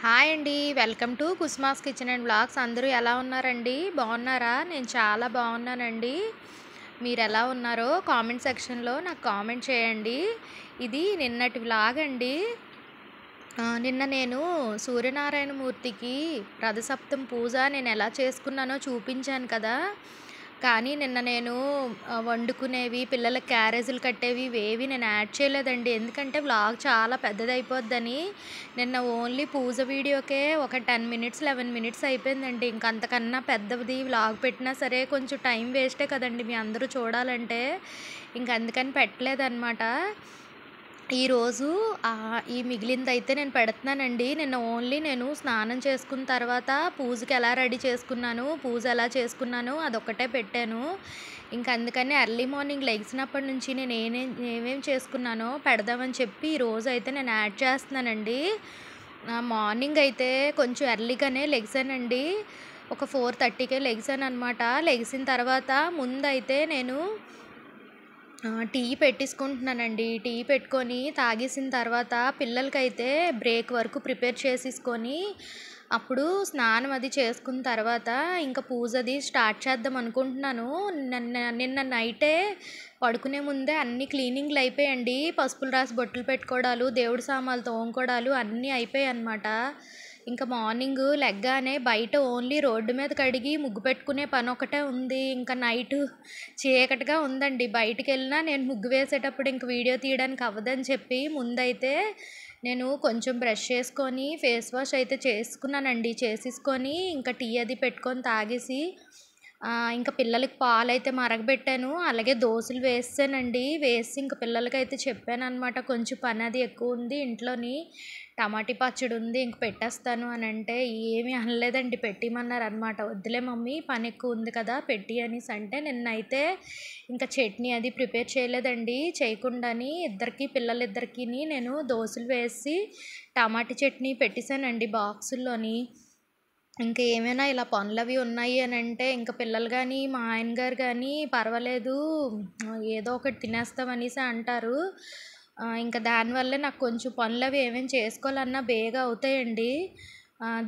Hi అండి. Welcome to కుస్మాస్ kitchen and vlogs. అందరూ ఎలా ఉన్నారండి? బాగున్నారా? నేను చాలా బాగున్నానండి. మీరు ఎలా ఉన్నారో కామెంట్ సెక్షన్లో నాకు కామెంట్ చేయండి. ఇది నిన్నటి వ్లాగ్ అండి. నిన్న నేను సూర్యనారాయణ మూర్తికి రథసప్తం పూజ నేను ఎలా చేసుకున్నానో చూపించాను కదా. కానీ నిన్న నేను వండుకునేవి, పిల్లలకి క్యారేజీలు కట్టేవి ఇవేవి నేను యాడ్ చేయలేదండి. ఎందుకంటే వ్లాగ్ చాలా పెద్దదైపోద్దని. నిన్న ఓన్లీ పూజ వీడియోకే ఒక 10 మినిట్స్ 11 మినిట్స్ అయిపోయిందండి. ఇంక అంతకన్నా పెద్దది వ్లాగ్ పెట్టినా సరే కొంచెం టైం వేస్టే కదండి మీ అందరూ చూడాలంటే. ఇంక అందుకని పెట్టలేదన్నమాట. ఈరోజు ఈ మిగిలిందైతే నేను పెడుతున్నానండి. నిన్న ఓన్లీ నేను స్నానం చేసుకున్న తర్వాత పూజకి ఎలా రెడీ చేసుకున్నాను, పూజ ఎలా చేసుకున్నాను అదొక్కటే పెట్టాను. ఇంక అందుకని ఎర్లీ మార్నింగ్ లెగిసినప్పటి నుంచి నేను ఏమేమి చేసుకున్నానో పెడదామని చెప్పి ఈరోజైతే నేను యాడ్ చేస్తున్నానండి. మార్నింగ్ అయితే కొంచెం ఎర్లీగానే లెగిసానండి. ఒక 4:30కే లెగిసాననమాట. లెగిసిన తర్వాత ముందైతే నేను టీ పెట్టేసుకుంటున్నానండి. టీ పెట్టుకొని తాగేసిన తర్వాత పిల్లలకైతే బ్రేక్ వరకు ప్రిపేర్ చేసేసుకొని అప్పుడు స్నానం అది చేసుకున్న తర్వాత ఇంకా పూజ అది స్టార్ట్ చేద్దాం అనుకుంటున్నాను. నిన్న నైటే పడుకునే ముందే అన్ని క్లీనింగ్లు అయిపోయాయండి. పసుపులు రాసి బొట్లు పెట్టుకోవడాలు, దేవుడి సామాన్లు తోముకోవడాలు అన్నీ అయిపోయాయి అన్నమాట. ఇంకా మార్నింగ్ లెగ్గానే బయట ఓన్లీ రోడ్డు మీద కడిగి ముగ్గు పెట్టుకునే పని ఒకటే ఉంది. ఇంకా నైటు చీకటిగా ఉందండి. బయటికి వెళ్ళినా నేను ముగ్గు వేసేటప్పుడు ఇంక వీడియో తీయడానికి అవ్వదని చెప్పి ముందైతే నేను కొంచెం బ్రష్ చేసుకొని ఫేస్ వాష్ అయితే చేసుకున్నానండి. చేసేసుకొని ఇంకా టీ అది పెట్టుకొని తాగేసి ఇంకా పిల్లలకి పాలైతే మరగబెట్టాను. అలాగే దోసలు వేసానండి. వేసి ఇంక పిల్లలకైతే చెప్పానన్నమాట, కొంచెం పని అది ఎక్కువ ఉంది ఇంట్లోని, టమాటీ పచ్చడి ఉంది ఇంక పెట్టేస్తాను అని అంటే ఏమీ అనలేదండి. పెట్టిమన్నారనమాట. వద్దులే మమ్మీ పని ఎక్కువ ఉంది కదా పెట్టి అనేసి అంటే నిన్నైతే ఇంకా చట్నీ అది ప్రిపేర్ చేయలేదండి. చేయకుండాని పిల్లలిద్దరికీ నేను దోసలు వేసి టమాటీ చట్నీ పెట్టేశానండి బాక్సుల్లోని. ఇంకా ఏమైనా ఇలా పనులవి ఉన్నాయి అని అంటే ఇంకా పిల్లలు కానీ మా ఆయన గారు కానీ పర్వాలేదు ఏదో ఒకటి తినేస్తామనేసి అంటారు. ఇంకా దానివల్లే నాకు కొంచెం పనులవి ఏమేమి చేసుకోవాలన్నా బేగా అవుతాయండి.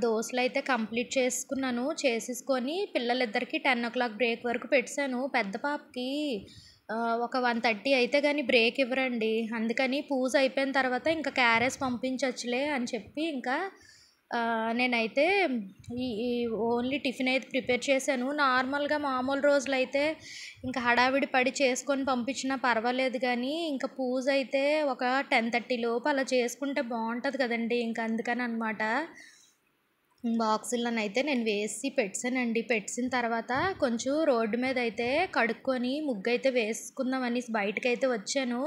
దోసలు అయితే కంప్లీట్ చేసుకున్నాను. చేసేసుకొని పిల్లలిద్దరికీ 10 o'clock బ్రేక్ వరకు పెట్టాను. పెద్ద పాపకి ఒక 1:30 అయితే కానీ బ్రేక్ ఇవ్వరండి. అందుకని పూజ అయిపోయిన తర్వాత ఇంకా క్యారేజ్ పంపించవచ్చులే అని చెప్పి ఇంకా నేనైతే ఈ ఓన్లీ టిఫిన్ అయితే ప్రిపేర్ చేశాను. నార్మల్గా మామూలు రోజులైతే ఇంకా హడావిడి పడి చేసుకొని పంపించినా పర్వాలేదు కానీ ఇంకా పూజ అయితే ఒక 10:30 లోపు అలా చేసుకుంటే బాగుంటుంది కదండి. ఇంకా అందుకని అనమాట బాక్సుల్లోనైతే నేను వేసి పెట్టానండి. పెట్టిన తర్వాత కొంచెం రోడ్డు మీద అయితే కడుక్కొని ముగ్గు అయితే వేసుకుందాం అనేసి బయటకైతే వచ్చాను.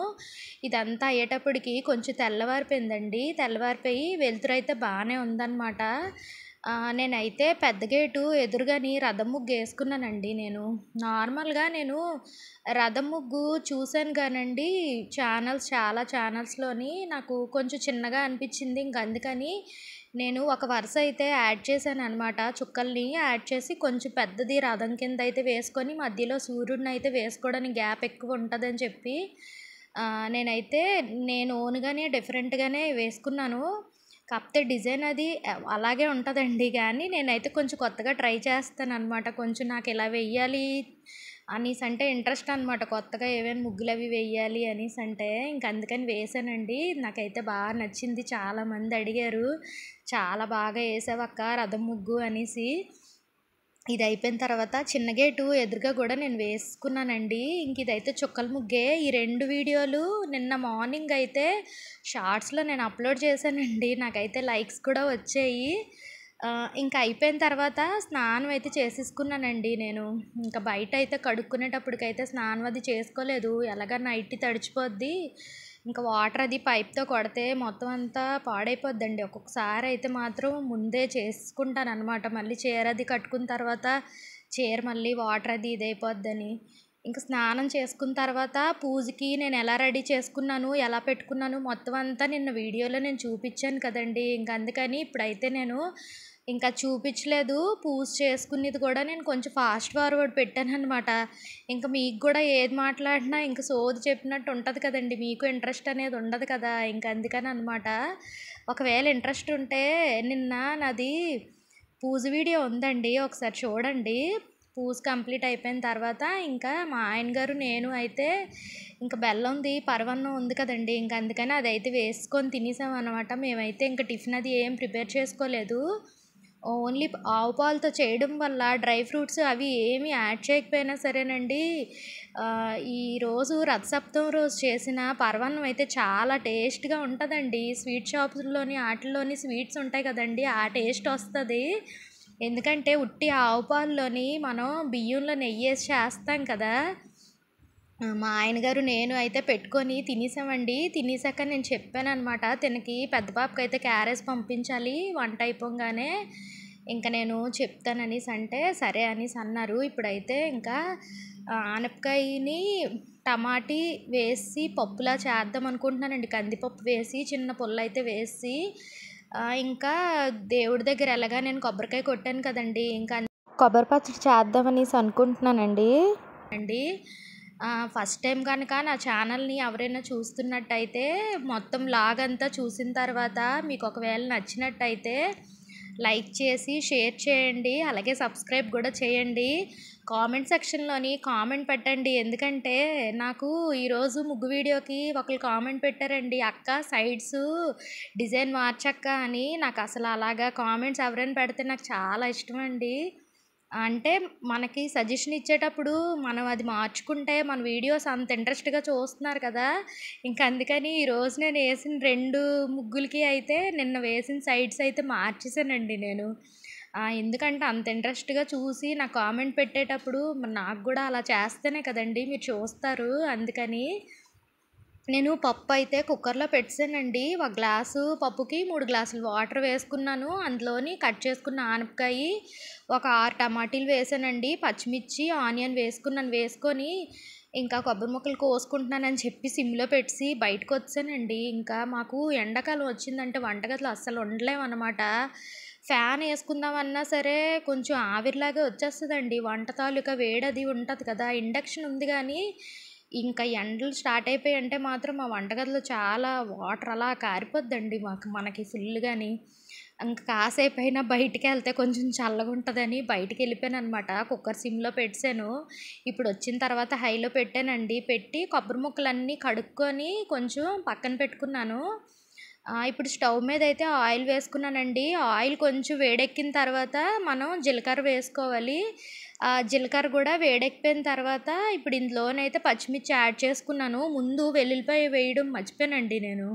ఇదంతా అయ్యేటప్పటికి కొంచెం తెల్లవారిపోయిందండి. తెల్లవారిపోయి వెలుతురు అయితే బాగానే ఉందన్నమాట. నేనైతే పెద్ద గేటు ఎదురుగాని రథం ముగ్గు వేసుకున్నానండి. నేను నార్మల్గా రథం ముగ్గు చూశాను కానండి చాలా ఛానల్స్లోని నాకు కొంచెం చిన్నగా అనిపించింది. ఇంక అందుకని నేను ఒక వరుస అయితే యాడ్ చేశాను అనమాట. చుక్కల్ని యాడ్ చేసి కొంచెం పెద్దది రథం కింద అయితే వేసుకొని మధ్యలో సూర్యుడిని అయితే వేసుకోవడానికి గ్యాప్ ఎక్కువ ఉంటుందని చెప్పి నేనైతే ఓన్గానే డిఫరెంట్గానే వేసుకున్నాను. కాకపోతే డిజైన్ అది అలాగే ఉంటుందండి. కానీ నేనైతే కొంచెం కొత్తగా ట్రై చేస్తాను అనమాట. కొంచెం నాకు ఇలా వెయ్యాలి అనేసి అంటే ఇంట్రెస్ట్ అనమాట. కొత్తగా ఏవైనా ముగ్గులు అవి వేయాలి అనేసి అంటే ఇంక అందుకని వేసానండి. నాకైతే బాగా నచ్చింది. చాలామంది అడిగారు, చాలా బాగా వేసావక్క రథం ముగ్గు అనేసి. ఇది అయిపోయిన తర్వాత చిన్న గేటు ఎదురుగా కూడా నేను వేసుకున్నానండి. ఇంక ఇదైతే చుక్కల ముగ్గే. ఈ 2 వీడియోలు నిన్న మార్నింగ్ అయితే షార్ట్స్లో నేను అప్లోడ్ చేశానండి. నాకైతే లైక్స్ కూడా వచ్చాయి. ఇంకా అయిపోయిన తర్వాత స్నానం అయితే చేసేసుకున్నానండి. నేను ఇంకా బయట అయితే కడుక్కునేటప్పటికైతే స్నానం అది చేసుకోలేదు. ఎలాగ నైట్ తడిచిపోద్ది. ఇంకా వాటర్ అది పైప్తో కొడితే మొత్తం అంతా పాడైపోద్దండి. ఒక్కొక్కసారి అయితే మాత్రం ముందే చేసుకుంటాను అనమాట. మళ్ళీ చీర అది కట్టుకున్న తర్వాత చీర మళ్ళీ వాటర్ అది ఇదైపోద్దని. ఇంకా స్నానం చేసుకున్న తర్వాత పూజకి నేను ఎలా రెడీ చేసుకున్నాను, ఎలా పెట్టుకున్నాను మొత్తం అంతా నిన్న వీడియోలో నేను చూపించాను కదండి. ఇంక అందుకని ఇప్పుడైతే నేను ఇంకా చూపించలేదు. పూజ చేసుకునేది కూడా నేను కొంచెం ఫాస్ట్ ఫార్వర్డ్ పెట్టాననమాట. ఇంకా మీకు కూడా ఏది మాట్లాడినా ఇంక సోది చెప్పినట్టు ఉంటుంది కదండి. మీకు ఇంట్రెస్ట్ అనేది ఉండదు కదా. ఇంక అందుకని అనమాట ఒకవేళ ఇంట్రెస్ట్ ఉంటే నిన్న నాది పూజ వీడియో ఉందండి, ఒకసారి చూడండి. పూజ కంప్లీట్ అయిపోయిన తర్వాత ఇంకా మా ఆయన గారు నేను అయితే ఇంకా బెల్లంది పరవన్నం ఉంది కదండి, ఇంకా అందుకని అదైతే వేసుకొని తినేసామన్నమాట. మేమైతే ఇంకా టిఫిన్ అది ఏం ప్రిపేర్ చేసుకోలేదు. ఓన్లీ ఆవు పాలతో చేయడం వల్ల డ్రై ఫ్రూట్స్ అవి ఏమి యాడ్ చేయకపోయినా సరేనండి, ఈరోజు రథసప్తమి రోజు చేసిన పరమాన్నం అయితే చాలా టేస్ట్గా ఉంటుందండి. స్వీట్ షాప్స్లోని వాటిల్లోని స్వీట్స్ ఉంటాయి కదండి, ఆ టేస్ట్ వస్తుంది. ఎందుకంటే ఉట్టి ఆవు పాలలోని మనం బియ్యంలో నెయ్యి వేసి చేస్తాం కదా. మా ఆయన గారు నేను అయితే పెట్టుకొని తినేసామండి. తినేసాక నేను చెప్పాను అనమాట, తనకి పెద్ద పాపకి అయితే క్యారేజ్ పంపించాలి వంట అయిపోగానే, ఇంకా నేను చెప్తాననేసి అంటే సరే అనేసి అన్నారు. ఇప్పుడైతే ఇంకా ఆనపకాయని టమాటీ వేసి పప్పులా చేద్దాం అనుకుంటున్నానండి. కందిపప్పు వేసి చిన్న పుల్ల అయితే వేసి, ఇంకా దేవుడి దగ్గర ఎలాగా నేను కొబ్బరికాయ కొట్టాను కదండి, ఇంకా కొబ్బరి పచ్చడి చేద్దామనేసి అనుకుంటున్నానండి. ఫస్ట్ టైం కనుక నా ఛానల్ని ఎవరైనా చూస్తున్నట్టయితే మొత్తం లాగంతా చూసిన తర్వాత మీకు ఒకవేళ నచ్చినట్టయితే లైక్ చేసి షేర్ చేయండి, అలాగే సబ్స్క్రైబ్ కూడా చేయండి. కామెంట్ సెక్షన్లోని కామెంట్ పెట్టండి, ఎందుకంటే నాకు ఈరోజు ముగ్గు వీడియోకి ఒకరు కామెంట్ పెట్టారండి, అక్క సైడ్స్ డిజైన్ మార్చక్క అని. నాకు అసలు అలాగా కామెంట్స్ ఎవరైనా పెడితే నాకు చాలా ఇష్టం అండి. అంటే మనకి సజెషన్ ఇచ్చేటప్పుడు మనం అది మార్చుకుంటే మన వీడియోస్ అంత ఇంట్రెస్ట్గా చూస్తున్నారు కదా, ఇంకా అందుకని ఈరోజు నేను వేసిన 2 ముగ్గులకి అయితే నిన్న వేసిన సైడ్స్ అయితే మార్చేసానండి నేను. ఎందుకంటే అంత ఇంట్రెస్ట్గా చూసి నా కామెంట్ పెట్టేటప్పుడు నాకు కూడా అలా చేస్తేనే కదండి మీరు చూస్తారు. అందుకని నేను పప్పు అయితే కుక్కర్లో పెట్టానండి. 1 గ్లాసు పప్పుకి 3 గ్లాసులు వాటర్ వేసుకున్నాను. అందులోని కట్ చేసుకున్న ఆనపకాయ, ఒక 6 టమాటీలు వేసానండి, పచ్చిమిర్చి ఆనియన్ వేసుకొని ఇంకా కొబ్బరి ముక్కలు కోసుకుంటున్నానని చెప్పి సిమ్లో పెట్టి బయటకు వచ్చానండి. ఇంకా మాకు ఎండాకాలం వచ్చిందంటే వంటగదిలో అస్సలు ఉండలేమన్నమాట. ఫ్యాన్ వేసుకుందామన్నా సరే కొంచెం ఆవిరిలాగా వచ్చేస్తుందండి, వంట తాలూకా వేడది ఉంటుంది కదా. ఇండక్షన్ ఉంది కానీ ఇంకా ఎండలు స్టార్ట్ అయిపోయాయంటే మాత్రం మా వంటగదిలో చాలా వాటర్ అలా కారిపోద్దండి మనకి ఫుల్గాని. ఇంకా కాసేపు అయినా బయటికి వెళ్తే కొంచెం చల్లగా ఉంటుందని బయటికి వెళ్ళిపోయాను అనమాట. కుక్కర్ సిమ్లో పెట్టాను. ఇప్పుడు వచ్చిన తర్వాత హైలో పెట్టానండి. పెట్టి కొబ్బరి ముక్కలన్నీ కడుక్కొని కొంచెం పక్కన పెట్టుకున్నాను. ఇప్పుడు స్టవ్ మీద అయితే ఆయిల్ వేసుకున్నానండి. ఆయిల్ కొంచెం వేడెక్కిన తర్వాత మనం జీలకర్ర వేసుకోవాలి. జీలకర్ర కూడా వేడెక్కిపోయిన తర్వాత ఇప్పుడు ఇందులోనైతే పచ్చిమిర్చి యాడ్ చేసుకున్నాను. ముందు వెల్లుల్లిపాయ వేయడం మర్చిపోయానండి నేను.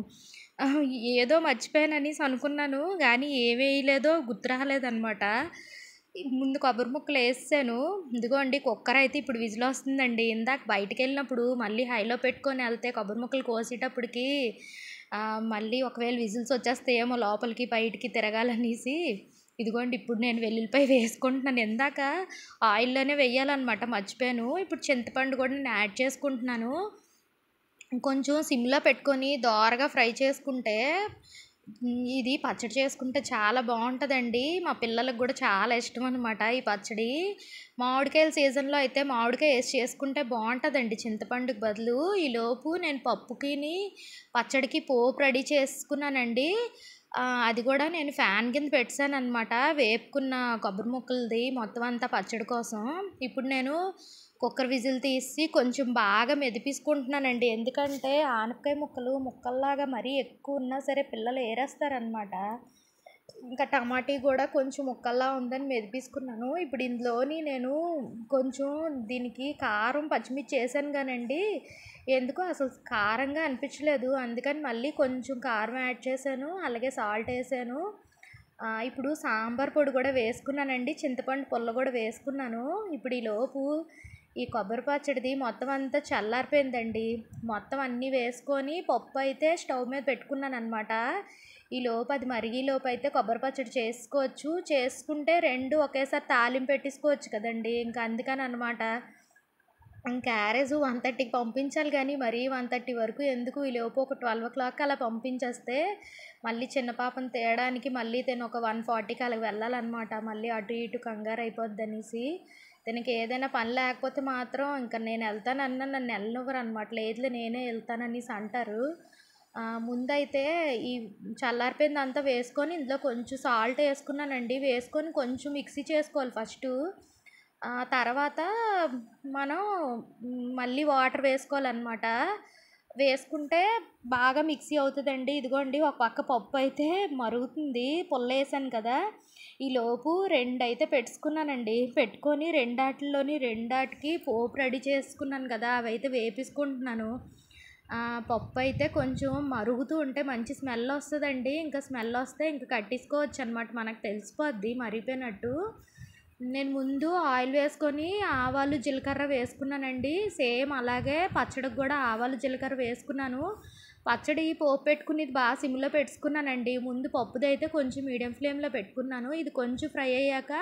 ఏదో మర్చిపోయాననేసి అనుకున్నాను కానీ ఏ వేయలేదో గుర్తు రాలేదనమాట. ముందు కొబ్బరి ముక్కలు వేసాను. ఇదిగోండి కుక్కర్ అయితే ఇప్పుడు విజిల్ వస్తుందండి. ఇందాక బయటికి వెళ్ళినప్పుడు మళ్ళీ హైలో పెట్టుకొని వెళ్తే కొబ్బరి ముక్కలు కోసేటప్పటికి మళ్ళీ ఒకవేళ విజిల్స్ వచ్చేస్తాయేమో లోపలికి బయటికి తిరగాలనేసి, ఇదిగోండి ఇప్పుడు నేను వెల్లుల్లిపాయ వేసుకుంటున్నాను. ఇందాక ఆయిల్లోనే వేయాలన్నమాట, మర్చిపోయాను. ఇప్పుడు చింతపండు కూడా నేను యాడ్ చేసుకుంటున్నాను. కొంచెం సిమ్లో పెట్టుకొని దోరగా ఫ్రై చేసుకుంటే ఇది పచ్చడి చేసుకుంటే చాలా బాగుంటుందండి. మా పిల్లలకు కూడా చాలా ఇష్టం అనమాట ఈ పచ్చడి. మామిడికాయల సీజన్లో అయితే మామిడికాయ వేసి చేసుకుంటే బాగుంటుందండి చింతపండుకి బదులు. ఈలోపు నేను పప్పుకిని పచ్చడికి పోపు రెడీ చేసుకున్నానండి. అది కూడా నేను ఫ్యాన్ కింద పెట్టాను అనమాట, వేపుకున్న కొబ్బరి ముక్కలది మొత్తం అంతా పచ్చడి కోసం. ఇప్పుడు నేను కుక్కర్ విజిల్ తీసి కొంచెం బాగా మెదిపేసుకుంటున్నానండి, ఎందుకంటే ఆనపకాయ ముక్కల్లాగా మరీ ఎక్కువ ఉన్నా సరే పిల్లలు ఏరేస్తారనమాట. ఇంకా టమాటీ కూడా కొంచెం ముక్కల్లా ఉందని మెదిపేసుకున్నాను. ఇప్పుడు ఇందులోని నేను కొంచెం దీనికి కారం పచ్చిమిర్చి వేసాను కానండి, ఎందుకో అసలు కారంగా అనిపించలేదు. అందుకని మళ్ళీ కొంచెం కారం యాడ్ చేశాను, అలాగే సాల్ట్ వేసాను. ఇప్పుడు సాంబార్ పొడి కూడా వేసుకున్నానండి, చింతపండు పుల్ల కూడా వేసుకున్నాను. ఇప్పుడు ఈలోపు ఈ కొబ్బరి పచ్చడిది మొత్తం అంతా చల్లారిపోయిందండి. మొత్తం అన్నీ వేసుకొని పప్పు అయితే స్టవ్ మీద పెట్టుకున్నాను అనమాట. ఈలోపు అది మరిగేలోపు అయితే కొబ్బరి పచ్చడి చేసుకోవచ్చు. చేసుకుంటే 2 ఒకేసారి తాలింపు పెట్టేసుకోవచ్చు కదండి, ఇంకా అందుకని అనమాట. క్యారేజ్ 1:30కి పంపించాలి కానీ మరీ 1:30 వరకు ఎందుకు, ఈలోపు ఒక 12 o'clock అలా పంపించేస్తే మళ్ళీ చిన్న పాపను తేయడానికి మళ్ళీ తను ఒక 1:40కి అలా వెళ్ళాలన్నమాట. మళ్ళీ అటు ఇటు కంగారు అయిపోద్ది అనేసి, తనకి ఏదైనా పని లేకపోతే మాత్రం ఇంకా నేను వెళ్తానన్నా నన్ను వెళ్ళనివ్వరు అనమాట. లేదులే నేనే వెళ్తాననేసి అంటారు. ముందైతే ఈ చల్లారిపోయిందంతా వేసుకొని ఇందులో కొంచెం సాల్ట్ వేసుకున్నానండి. వేసుకొని కొంచెం మిక్సీ చేసుకోవాలి ఫస్టు. తర్వాత మనం మళ్ళీ వాటర్ వేసుకోవాలన్నమాట. వేసుకుంటే బాగా మిక్సీ అవుతుందండి. ఇదిగోండి ఒక పక్క పప్పు అయితే మరుగుతుంది, పుల్లేసాను కదా. ఈలోపు 2 అయితే పెట్టుకున్నానండి. పెట్టుకొని రెండాటికి పోపు రెడీ చేసుకున్నాను కదా, అవైతే వేపించుకుంటున్నాను. పప్పు అయితే కొంచెం మరుగుతూ ఉంటే మంచి స్మెల్ వస్తుందండి. ఇంకా స్మెల్ వస్తే ఇంకా కట్టేసుకోవచ్చు అనమాట, మనకు తెలిసిపోద్ది మరిగిపోయినట్టు. నేను ముందు ఆయిల్ వేసుకొని ఆవాలు జీలకర్ర వేసుకున్నానండి. సేమ్ అలాగే పచ్చడికి కూడా ఆవాలు జీలకర్ర వేసుకున్నాను. పచ్చడి పోపు పెట్టుకుని బాగా సిమ్లో పెట్టుకున్నానండి. ముందు పప్పుది అయితే కొంచెం మీడియం ఫ్లేమ్లో పెట్టుకున్నాను. ఇది కొంచెం ఫ్రై అయ్యాక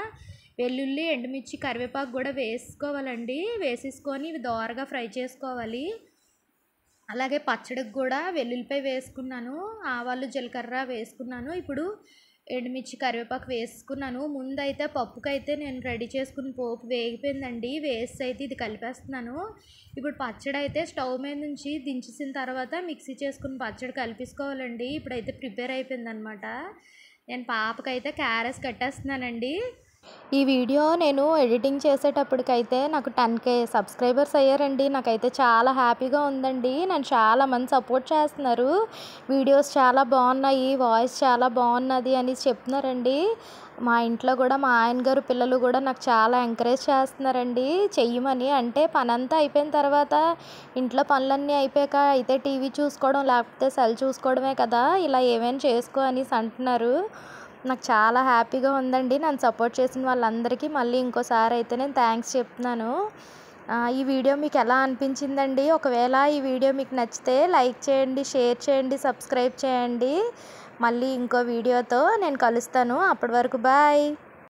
వెల్లుల్లి, ఎండుమిర్చి, కరివేపాకు కూడా వేసుకోవాలండి. వేసేసుకొని ఇవి దోరగా ఫ్రై చేసుకోవాలి. అలాగే పచ్చడికి కూడా వెల్లుల్లిపాయ వేసుకున్నాను, ఆవాలు జీలకర్ర వేసుకున్నాను. ఇప్పుడు ఎండుమిర్చి, కరివేపాకు వేసుకున్నాను. ముందైతే పప్పుకైతే నేను రెడీ చేసుకుని పోపు వేగిపోయిందండి. వేసి అయితే ఇది కలిపేస్తున్నాను. ఇప్పుడు పచ్చడి అయితే స్టవ్ మీద నుంచి దించేసిన తర్వాత మిక్సీ చేసుకుని పచ్చడి కలిపేసుకోవాలండి. ఇప్పుడైతే ప్రిపేర్ అయిపోయిందనమాట. నేను పాపకైతే క్యారెస్ కట్టేస్తున్నానండి. ఈ వీడియో నేను ఎడిటింగ్ చేసేటప్పటికైతే నాకు 10K సబ్స్క్రైబర్స్ అయ్యారండి. నాకైతే చాలా హ్యాపీగా ఉందండి. నన్ను చాలామంది సపోర్ట్ చేస్తున్నారు. వీడియోస్ చాలా బాగున్నాయి, వాయిస్ చాలా బాగున్నది అని చెప్తున్నారండి. మా ఇంట్లో కూడా మా ఆయన గారు, పిల్లలు కూడా నాకు చాలా ఎంకరేజ్ చేస్తున్నారండి చెయ్యమని. అంటే పనంతా అయిపోయిన తర్వాత ఇంట్లో పనులన్నీ అయిపోయాక అయితే టీవీ చూసుకోవడం లేకపోతే సెల్ చూసుకోవడమే కదా, ఇలా ఏమైనా చేసుకో అనేసి అంటున్నారు. నాకు చాలా హ్యాపీగా ఉందండి. నన్ను సపోర్ట్ చేసిన వాళ్ళందరికీ మళ్ళీ ఇంకోసారి అయితే నేను థ్యాంక్స్ చెప్తున్నాను. ఈ వీడియో మీకు ఎలా అనిపించిందండి? ఒకవేళ ఈ వీడియో మీకు నచ్చితే లైక్ చేయండి, షేర్ చేయండి, సబ్స్క్రైబ్ చేయండి. మళ్ళీ ఇంకో వీడియోతో నేను కలుస్తాను. అప్పటి వరకు బాయ్.